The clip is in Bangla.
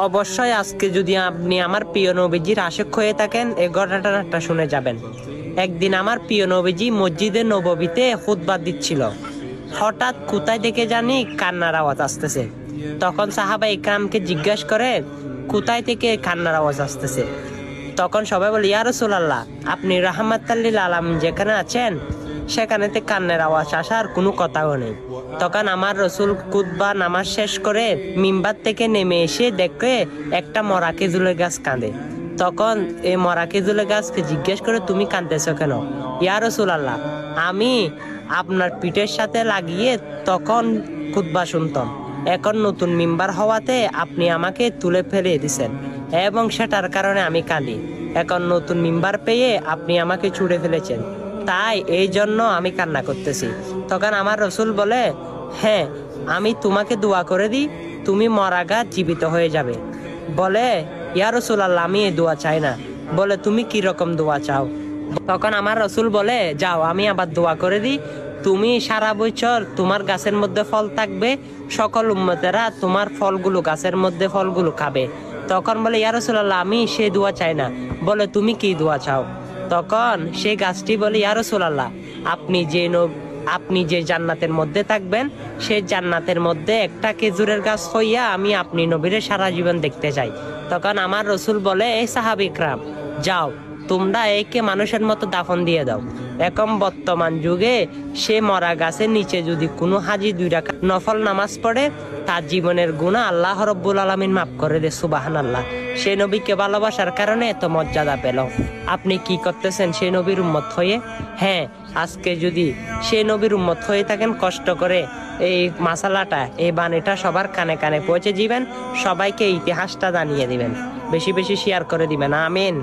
অবশ্যই আজকে যদি আপনি আমার প্রিয় নবীজির আশিক হয়ে থাকেন এই ঘটনাটা শুনে যাবেন। একদিন আমার প্রিয় নবীজি মসজিদে নববীতে খুতবা দিচ্ছিল। হঠাৎ কোথায় থেকে জানি কান্নার আওয়াজ আসতেছে। তখন সাহাবা ইকরামকে জিজ্ঞাসা করে কোথায় থেকে কান্নার আওয়াজ আসতেছে। তখন সবাই বলে ইয়া রাসূলুল্লাহ, আপনি রাহমাতাল লিল আলামিন যেখানে আছেন সেখানেতে কান্নার আওয়াজ আসার কোনো কথাও নেই। তখন আমার রসুল খুতবা নামাজ শেষ করে মিম্বার থেকে নেমে এসে দেখে একটা মরা খেজুরের গাছ কাঁদে। তখন এই মরা খেজুরের গাছকে জিজ্ঞেস করে তুমি কাঁদতেছো কেন? ইয়া রাসূলুল্লাহ, আমি আপনার পিঠের সাথে লাগিয়ে তখন খুতবা শুনতাম। এখন নতুন মিম্বার হওয়াতে আপনি আমাকে তুলে ফেলে দিছেন এবং সেটার কারণে আমি কাঁদি। এখন নতুন মিম্বার পেয়ে আপনি আমাকে ছুড়ে ফেলেছেন, তাই এই জন্য আমি কান্না করতেছি। তখন আমার রসুল বলে, হ্যাঁ, আমি তোমাকে দোয়া করে দিই, তুমি মরা গাছ জীবিত হয়ে যাবে। বলে ইয়া রাসূলুল্লাহ, আমি এই দোয়া চাই না। বলে তুমি কি রকম দোয়া চাও? তখন আমার রসুল বলে যাও, আমি আবার দোয়া করে দিই, তুমি সারা বছর তোমার গাছের মধ্যে ফল থাকবে, সকল উম্মতেরা তোমার ফলগুলো গাছের মধ্যে ফলগুলো খাবে। তখন বলে ইয়া রাসূলুল্লাহ, আমি সেই দোয়া চাই না। বলে তুমি কি দোয়া চাও? তখন সেই গাছটি বলে ইয়া রাসূলুল্লাহ, আপনি যে জান্নাতের মধ্যে থাকবেন সেই জান্নাতের মধ্যে একটা খেজুরের গাছ হইয়া আমি আপনি নবীরে সারা জীবন দেখতে চাই। তখন আমার রসুল বলে এই সাহাবা ইকরাম, যাও তোমরা একে মানুষের মতো দাফন দিয়ে দাও। এখন বর্তমান যুগে সে মরা গাছের নিচে যদি কোনো হাজি 2 রাকাত নফল নামাজ পড়ে তার জীবনের গুনাহ আল্লাহ রাব্বুল আলামিন মাফ করে দে। সুবহানাল্লাহ। সেই নবীকে ভালোবাসার কারণে এত মর্যাদা পেল। আপনি কি করতেছেন সেই নবীর উম্মত হয়ে? হ্যাঁ, আজকে যদি সেই নবীর উম্মত হয়ে থাকেন, কষ্ট করে এই মাসালাটা, এই বাণীটা সবার কানে কানে পৌঁছে দিবেন, সবাইকে ইতিহাসটা জানিয়ে দিবেন, বেশি বেশি শেয়ার করে দিবেন। আমিন।